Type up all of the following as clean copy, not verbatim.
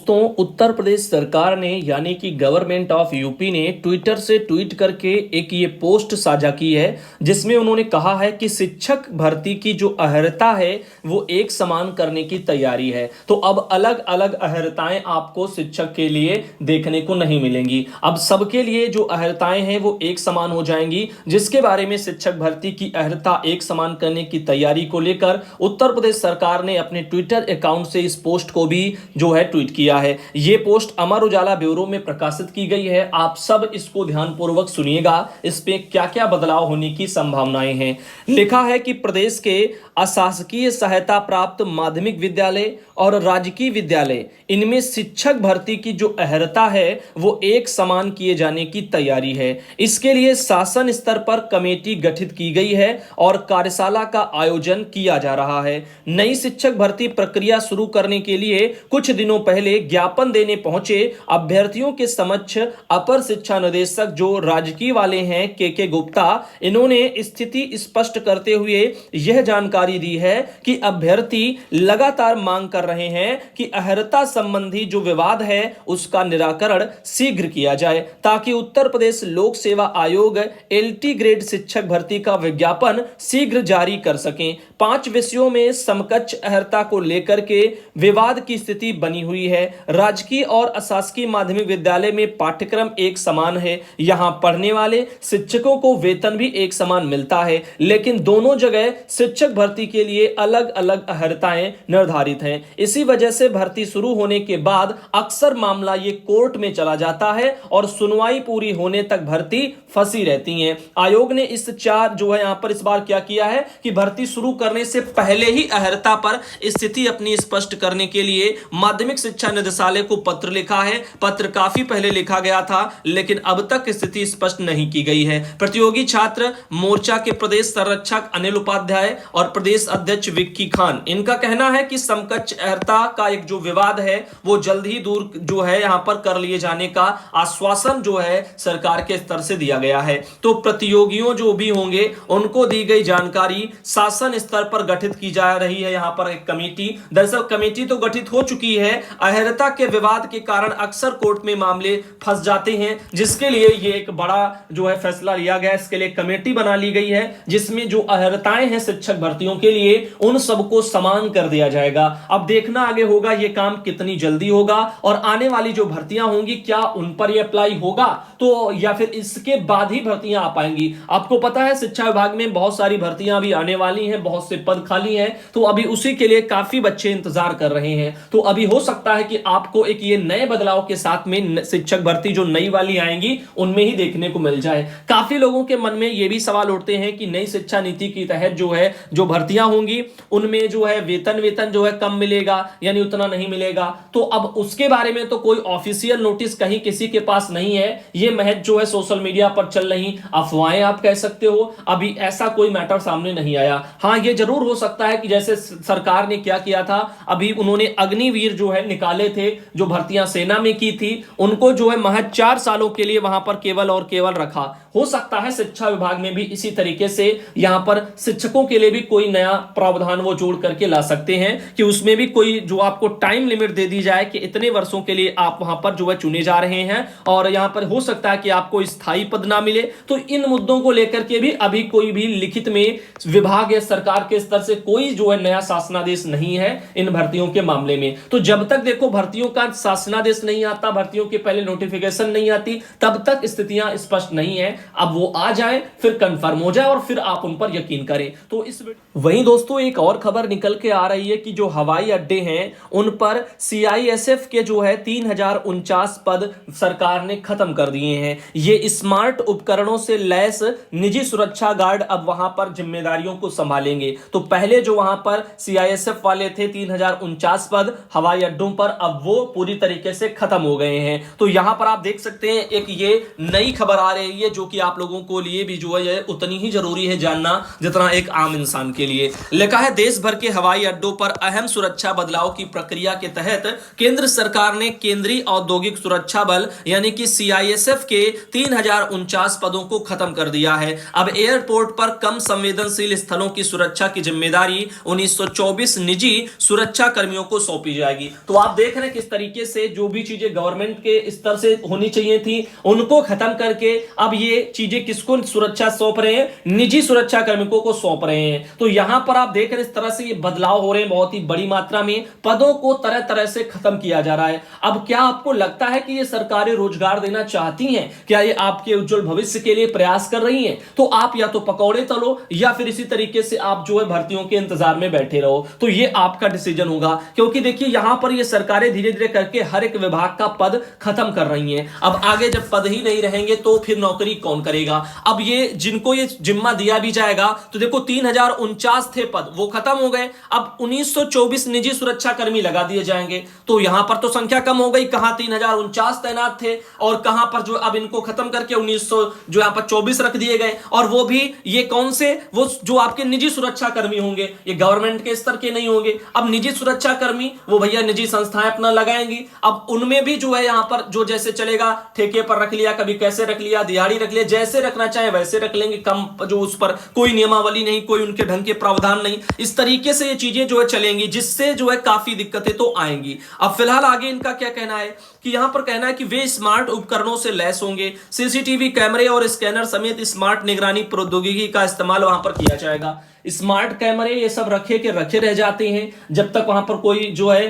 दोस्तों, उत्तर प्रदेश सरकार ने यानी कि गवर्नमेंट ऑफ यूपी ने ट्विटर से ट्वीट करके एक ये पोस्ट साझा की है, जिसमें उन्होंने कहा है कि शिक्षक भर्ती की जो अहर्ता है वो एक समान करने की तैयारी है। तो अब अलग अलग अहर्ताएं आपको शिक्षक के लिए देखने को नहीं मिलेंगी। अब सबके लिए जो अहर्ताएं हैं वो एक समान हो जाएंगी, जिसके बारे में शिक्षक भर्ती की अहर्ता एक समान करने की तैयारी को लेकर उत्तर प्रदेश सरकार ने अपने ट्विटर अकाउंट से इस पोस्ट को भी जो है ट्वीट किया है। यह पोस्ट अमर उजाला ब्यूरो में प्रकाशित की गई है। आप सब इसको ध्यानपूर्वक सुनिएगा, इस पे क्या क्या बदलाव होने की संभावनाएं हैं। लिखा है कि प्रदेश के अशासकीय सहायता प्राप्त माध्यमिक विद्यालय और राजकीय विद्यालय, इनमें शिक्षक भर्ती की जो अहर्ता है वो एक समान किए जाने की तैयारी है। इसके लिए शासन स्तर पर कमेटी गठित की गई है और कार्यशाला का आयोजन किया जा रहा है। नई शिक्षक भर्ती प्रक्रिया शुरू करने के लिए कुछ दिनों पहले ज्ञापन देने पहुंचे अभ्यर्थियों के समक्ष अपर शिक्षा निदेशक जो राजकीय वाले हैं के गुप्ता, इन्होंने स्थिति स्पष्ट करते हुए यह जानकारी दी है कि अभ्यर्थी लगातार मांग कर रहे हैं कि अहर्ता संबंधी जो विवाद है उसका निराकरण शीघ्र किया जाए, ताकि उत्तर प्रदेश लोक सेवा आयोग एलटी ग्रेड शिक्षक भर्ती का विज्ञापन शीघ्र जारी कर सकें। 5 विषयों में समकक्ष अहर्ता को लेकर के विवाद की स्थिति बनी हुई है। राजकीय और अशासकीय माध्यमिक विद्यालय में पाठ्यक्रम एक समान है, यहां पढ़ने वाले शिक्षकों को वेतन भी एक समान मिलता है, लेकिन दोनों जगह शिक्षक भर्ती के लिए अलग अलग अहर्ताएं निर्धारित हैं। इसी वजह से भर्ती शुरू होने के बाद अक्सर मामला ये कोर्ट में चला जाता है और सुनवाई पूरी होने तक भर्ती फंसी रहती है। आयोग ने इस यहां पर इस बार क्या किया है कि भर्ती शुरू करने से पहले ही अहर्ता पर स्थिति अपनी स्पष्ट करने के लिए माध्यमिक शिक्षा निदेशालय को पत्र लिखा है। पत्र काफी पहले लिखा गया था, लेकिन अब तक स्थिति स्पष्ट नहीं की गई है। प्रतियोगी छात्र मोर्चा के प्रदेश संरक्षक अनिल उपाध्याय और प्रदेश अध्यक्ष विक्की खान, इनका कहना है कि समकक्ष अहर्ता का एक जो विवाद है वो जल्द ही दूर जो है यहां पर कर लिए जाने का आश्वासन जो है सरकार के स्तर से दिया गया है। तो प्रतियोगियों जो भी होंगे उनको दी गई जानकारी शासन स्तर पर गठित की जा रही है। यहां पर एक कमेटी, दरअसल कमेटी तो गठित हो चुकी है। अहर्ता के विवाद के कारण अक्सर कोर्ट में मामले फंस जाते हैं, जिसके लिए ये एक बड़ा जो है फैसला लिया गया। इसके लिए कमेटी बना ली गई है, जिसमें जो अहर्ताएं हैं शिक्षक भर्तियों के लिए उन सबको समान कर दिया जाएगा। अब देखना आगे होगा ये काम कितनी जल्दी होगा और आने वाली जो भर्तियां होंगी क्या उन पर ये अप्लाई होगा तो या फिर इसके बाद ही भर्तियां आ पाएंगी। आपको पता है शिक्षा विभाग में बहुत सारी भर्तियां भी आने वाली हैं, बहुत से पद खाली हैं, तो अभी उसी के लिए काफी बच्चे इंतजार कर रहे हैं। तो अभी हो सकता है कि आपको एक ये नए बदलाव के साथ में शिक्षक भर्ती जो नई वाली आएंगी उनमें ही देखने को मिल जाए। काफी लोगों के मन में ये भी सवाल उठते हैं कि नई शिक्षा नीति के तहत जो है जो भर्तियां होंगी उनमें जो है वेतन जो है कम मिलेगा, यानी उतना नहीं मिलेगा। तो अब उसके बारे में तो कोई ऑफिशियल नोटिस कहीं किसी के पास नहीं है। ये महज जो है सोशल मीडिया पर चल रही अफवाहें आप कह सकते हो, अभी ऐसा कोई मैटर सामने नहीं आया। हाँ, ये जरूर हो सकता है कि जैसे सरकार ने क्या किया था, अभी उन्होंने अग्निवीर जो है निकाले थे, जो भर्तियां सेना में की थी, उनको जो है महज 4 सालों के लिए वहां पर केवल और केवल रखा। हो सकता है शिक्षा विभाग में भी इसी तरीके से यहां पर शिक्षकों के लिए भी कोई नया प्रावधान वो जोड़ करके ला सकते हैं कि उसमें भी कोई जो आपको टाइम लिमिट दे दी जाए कि इतने वर्षों के लिए आप वहां पर जो है चुने जा रहे हैं और यहां पर हो सकता है कि आपको स्थायी पद ना मिले। तो इन मुद्दों को लेकर के भी अभी कोई भी लिखित में विभाग या सरकार के स्तर से कोई जो है नया शासनादेश नहीं है इन भर्तियों के मामले में। तो जब तक देखो भर्तियों का शासनादेश नहीं आता, भर्तियों के पहले नोटिफिकेशन नहीं आती, तब तक स्थितियां स्पष्ट नहीं है। अब वो आ जाए, फिर कंफर्म हो जाए और फिर आप उन पर यकीन करें। तो इस वहीं दोस्तों एक और खबर निकल के आ रही है कि जो हवाई अड्डे हैं उन पर सीआईएसएफ के जो है 3049 पद सरकार ने खत्म कर दिए हैं। ये स्मार्ट उपकरणों से लैस निजी सुरक्षा गार्ड अब वहां पर जिम्मेदारियों को संभालेंगे। तो पहले जो वहां पर सीआईएसएफ वाले थे 3049 पद हवाई अड्डों पर, अब वो पूरी तरीके से खत्म हो गए हैं। तो यहां पर आप देख सकते हैं एक ये नई खबर आ रही है जो कि आप लोगों को लिए भी जो है उतनी ही जरूरी है जानना जितना एक आम इंसान के लिए। लिखा है देश भर के हवाई अड्डों पर अहम सुरक्षा बदलाव की प्रक्रिया के तहत केंद्र सरकार ने केंद्रीय औद्योगिक सुरक्षा बल यानी कि सीआईएसएफ के 3049 पदों को खत्म कर दिया है। अब एयरपोर्ट पर कम संवेदनशील स्थलों की सुरक्षा की जिम्मेदारी 1924 निजी सुरक्षा कर्मियों को सौंपी जाएगी। तो आप देख रहे हैं किस तरीके से जो भी चीजें गवर्नमेंट के स्तर से होनी चाहिए थी उनको खत्म करके अब ये चीजें किसको सुरक्षा सौंप रहे हैं, निजी सुरक्षा कार्मिकों को सौंप रहे हैं। तो यहां पर आप देख रहे हैं इस तरह से ये बदलाव हो रहे हैं, बहुत ही बड़ी मात्रा में पदों को तरह तरह से खत्म किया जा रहा है। अब क्या आपको लगता है कि ये सरकारें रोजगार देना चाहती हैं? क्या ये आपके उज्जवल भविष्य के लिए प्रयास कर रही हैं? तो आप या तो पकौड़े तलो या फिर इसी तरीके से आप जो है भर्तियों के इंतजार में बैठे रहो। तो ये आपका डिसीजन होगा, क्योंकि देखिए यहां पर ये सरकारें धीरे धीरे करके हर एक विभाग का पद खत्म कर रही हैं। अब आगे जब पद ही नहीं रहेंगे तो फिर नौकरी कौन करेगा? अब ये जिनको ये जिम्मा दिया भी जाएगा तो देखो 3049 थे पद, वो खत्म हो गए। अब 1924 निजी सुरक्षा कर्मी लगा दिए जाएंगे। तो यहां पर तो संख्या कम हो गई, कहां 3049 तैनात थे और कहां पर जो अब इनको खत्म करके 1900 जो यहां पर 24 रख दिए गए। और वो भी ये कौन से? वो जो आपके निजी सुरक्षा कर्मी होंगे, ये गवर्नमेंट के स्तर के नहीं होंगे। अब निजी सुरक्षा कर्मी वो भैया निजी संस्थाएं अपना लगाएंगी। अब उनमें भी जो है यहां पर जो जैसे चलेगा, ठेके पर रख लिया, कभी कैसे रख लिया, दिहाड़ी रख लिया, जैसे रखना चाहे वैसे रख लेंगे। कम जो उस पर कोई नियमावली नहीं, कोई उनके ढंग के प्रावधान नहीं। इस तरीके से ये चीजें जो है चलेंगी, जिससे जो है काफी दिक्कतें तो आएंगी। अब फिलहाल आगे इनका क्या कहना है कि यहां पर कहना है कि वे स्मार्ट उपकरणों से लैस होंगे, सीसीटीवी कैमरे और स्कैनर समेत स्मार्ट निगरानी प्रौद्योगिकी का इस्तेमाल वहां पर किया जाएगा। स्मार्ट कैमरे ये सब रखे के रखे रह जाते हैं जब तक वहां पर कोई जो है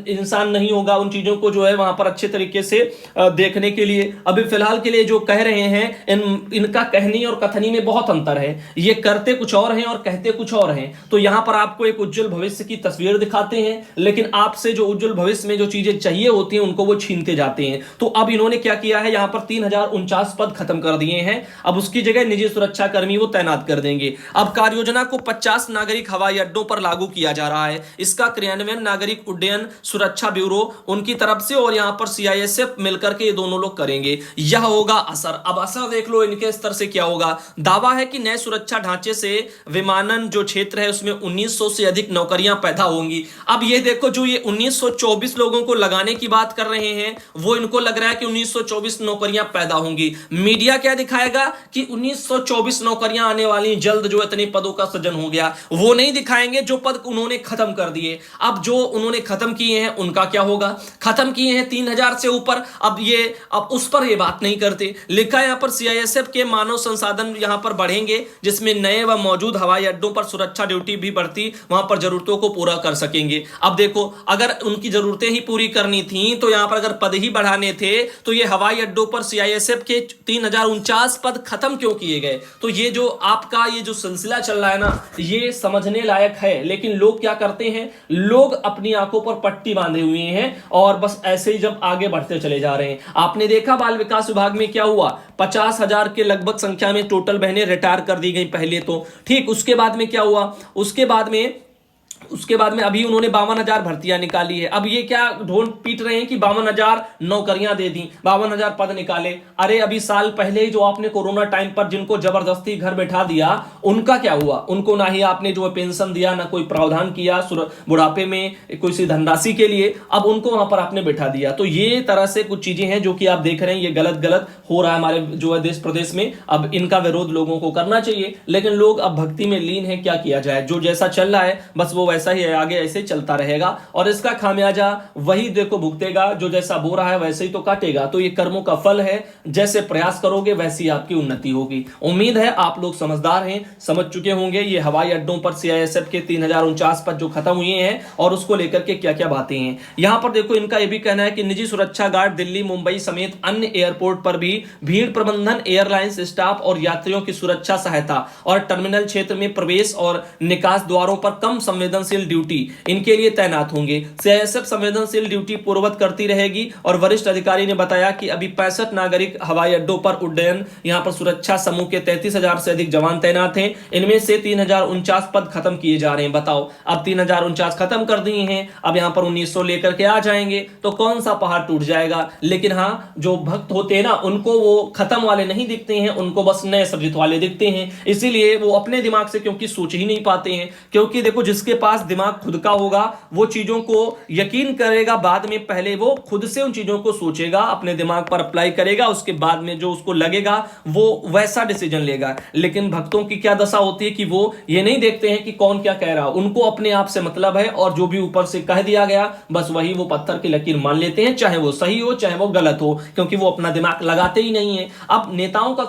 इंसान नहीं होगा उन चीजों को जो है वहां पर अच्छे तरीके से देखने के लिए। अभी फिलहाल के लिए जो कह रहे हैं इनका कहनी और कथनी में बहुत अंतर है। ये करते कुछ और हैं और कहते कुछ और हैं। तो यहां पर आपको एक उज्जवल भविष्य की तस्वीर दिखाते हैं, लेकिन आपसे जो उज्जवल भविष्य में जो चीजें चाहिए होती हैं उनको वो छीनते जाते हैं। तो अब इन्होंने क्या किया है, यहां पर 3049 पद खत्म कर दिए हैं। अब उसकी जगह निजी सुरक्षा कर्मी वो तैनात कर देंगे। अब कार्य योजना को 50 नागरिक हवाई अड्डों पर लागू किया जा रहा है। इसका क्रियान्वयन नागरिक उड्डयन सुरक्षा ब्यूरो उनकी तरफ से और यहां पर सीआईएसएफ मिलकर के ये दोनों लोग करेंगे। यह होगा असर। अब असर देख लो इनके स्तर से क्या होगा। दावा है कि नए सुरक्षा ढांचे से विमानन जो क्षेत्र है उसमें 1900 से अधिक नौकरियां पैदा होंगी। अब ये देखो जो ये 1924 लोगों को लगाने की बात कर रहे हैं वो इनको लग रहा है कि 1924 नौकरियां पैदा होंगी। मीडिया क्या दिखाएगा कि 1924 नौकरियां आने वाली जल्द, जो इतने पदों का सृजन हो गया। वो नहीं दिखाएंगे जो पद उन्होंने खत्म कर दिए। अब जो उन्होंने खत्म किए हैं उनका क्या होगा? खत्म किए हैं 3000 से ऊपर, अब उस पर ये बात नहीं करते। लिखा है यहां पर सीआईएसएफ के मानव संसाधन यहां पर बढ़ेंगे, जिसमें नए व मौजूद हवाई अड्डों पर सुरक्षा ड्यूटी भी बढ़ती वहां पर जरूरतों को पूरा कर सकेंगे। अब देखो अगर उनकी जरूरतें ही पूरी करनी थी तो यहां पर अगर पद ही बढ़ाने थे तो ये हवाई अड्डों पर सीआईएसएफ के 3049 पद खत्म क्यों किए गए? तो ये जो आपका ये जो सिलसिला चल रहा है ना, ये समझने लायक है। लेकिन लोग क्या करते हैं, लोग अपनी आंखों पर पट्टी बांधे हुए हैं और बस ऐसे ही जब आगे बढ़ते चले जा रहे हैं। आपने देखा बाल विकास विभाग में क्या हुआ, 50,000 के लगभग संख्या में टोटल बहनें रिटायर कर दी गई पहले तो, ठीक। उसके बाद में क्या हुआ, उसके बाद में अभी उन्होंने 52,000 भर्तियां निकाली है। अब ये क्या ढोल पीट रहे हैं कि 52,000 नौकरियां दे दी, 52,000 पद निकाले। अरे अभी साल पहले ही जो आपने कोरोना टाइम पर जिनको जबरदस्ती घर बैठा दिया उनका क्या हुआ? उनको ना ही आपने जो पेंशन दिया, ना कोई प्रावधान किया बुढ़ापे में कोई सी धनराशि के लिए, अब उनको वहां पर आपने बैठा दिया। तो ये तरह से कुछ चीजें हैं जो कि आप देख रहे हैं, ये गलत हो रहा है हमारे जो है देश प्रदेश में। अब इनका विरोध लोगों को करना चाहिए, लेकिन लोग अब भक्ति में लीन है, क्या किया जाए। जो जैसा चल रहा है बस वो वैसा ही है, आगे ऐसे चलता रहेगा और इसका खामियाजा वही देखो भुगतेगा। जो जैसा बो रहा है वैसे ही तो काटेगा। तो ये कर्मों का फल है, जैसे प्रयास करोगे वैसी आपकी उन्नति होगी। उम्मीद है आप लोग समझदार हैं, समझ चुके होंगे ये हवाई अड्डों पर सीआईएसएफ के 3049 पद जो खत्म हुए हैं और उसको लेकर के क्या क्या बातें हैं। यहां पर देखो इनका यह भी कहना है कि निजी सुरक्षा गार्ड दिल्ली, मुंबई समेत अन्य एयरपोर्ट पर भी भीड़ प्रबंधन, एयरलाइंस स्टाफ और यात्रियों की सुरक्षा सहायता और टर्मिनल क्षेत्र में प्रवेश और निकास द्वारों पर कम संवेदनशील ड्यूटी इनके लिए तैनात होंगे। सीआईएसएफ संवेदनशील ड्यूटी पूर्ववत करती रहेगी। और वरिष्ठ अधिकारी ने बताया कि अभी 65 नागरिक हवाई अड्डों पर उड्डयन यहां पर सुरक्षा समूह के 33,000 से अधिक जवान तैनात हैं। इनमें से 3049 पद खत्म किए जा रहे हैं। बताओ अब 3049 खत्म कर दिए हैं, अब यहां पर 1900 लेकर के आ जाएंगे तो कौन सा पहाड़ टूट जाएगा। लेकिन हाँ, जो भक्त होते हैं ना उनको वो खत्म वाले नहीं दिखते हैं, उनको बस नए सृजित वाले दिखते हैं। इसीलिए वो अपने दिमाग से क्योंकि सोच ही नहीं पाते हैं। क्योंकि देखो जिसके पास पास दिमाग खुद का होगा, वो चीजों को यकीन करेगा बाद में, पहले वो खुद से उन चीजों को सोचेगा, अपने दिमाग पर अप्लाई करेगा, उसके बाद में जो उसको लगेगा वो वैसा डिसीजन लेगा। लेकिन भक्तों की क्या दशा होती है कि वो ये नहीं देखते हैं कि कौन क्या कह रहा, उनको अपने आप से मतलब है और जो भी ऊपर से कह दिया गया बस वही वो पत्थर की लकीर मान लेते हैं, चाहे वो सही हो चाहे वो गलत हो, क्योंकि वो अपना दिमाग लगाते ही नहीं है। अब नेताओं का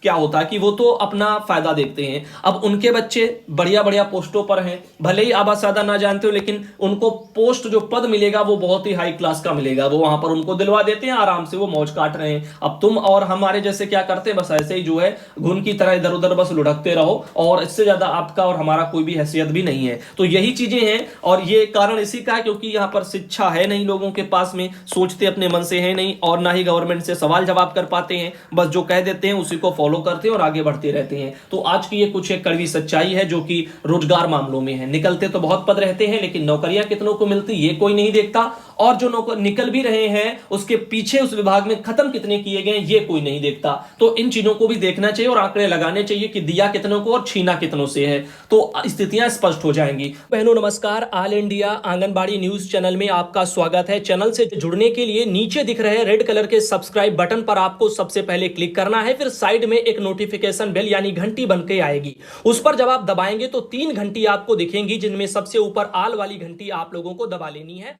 क्या होता है कि वो तो अपना फायदा देखते हैं। अब उनके बच्चे बढ़िया बढ़िया पोस्टों पर हैं, भले ही आबा सादा ना जानते हो, लेकिन उनको पोस्ट जो पद मिलेगा वो बहुत ही हाई क्लास का मिलेगा, वो वहां पर उनको दिलवा देते हैं, आराम से वो मौज काट रहे हैं। अब तुम और हमारे जैसे क्या करते हैं, बस ऐसे ही जो है घुन की तरह इधर उधर बस लुढ़कते रहो, और इससे ज्यादा आपका और हमारा कोई भी हैसियत भी नहीं है। तो यही चीजें हैं, और ये कारण इसी का है क्योंकि यहाँ पर शिक्षा है नहीं लोगों के पास में, सोचते अपने मन से है नहीं, और ना ही गवर्नमेंट से सवाल जवाब कर पाते हैं, बस जो कह देते हैं उसी को फॉलो करते हैं और आगे बढ़ते रहते हैं। तो आज की ये कुछ एक कड़वी सच्चाई है जो कि रोजगार मामलों में है। निकलते तो बहुत पद रहते हैं, लेकिन नौकरियां कितनों को मिलती ये कोई नहीं देखता, और जो नौकर निकल भी रहे हैं उसके पीछे उस विभाग में खत्म कितने किए गए ये कोई नहीं देखता। तो इन चीजों को भी देखना चाहिए और आंकड़े लगाने चाहिए कि दिया कितनों को और छीना कितनों से है, तो स्थितियां स्पष्ट हो जाएंगी। बहनों नमस्कार, all India anganwadi news channel में आपका स्वागत है। चैनल से जुड़ने के लिए नीचे दिख रहे रेड कलर के सब्सक्राइब बटन पर आपको सबसे पहले क्लिक करना है, फिर साइड में एक नोटिफिकेशन बेल यानी घंटी बन के आएगी, उस पर जब आप दबाएंगे तो 3 घंटी आपको दिखेंगी, जिनमें सबसे ऊपर ऑल वाली घंटी आप लोगों को दबा लेनी है।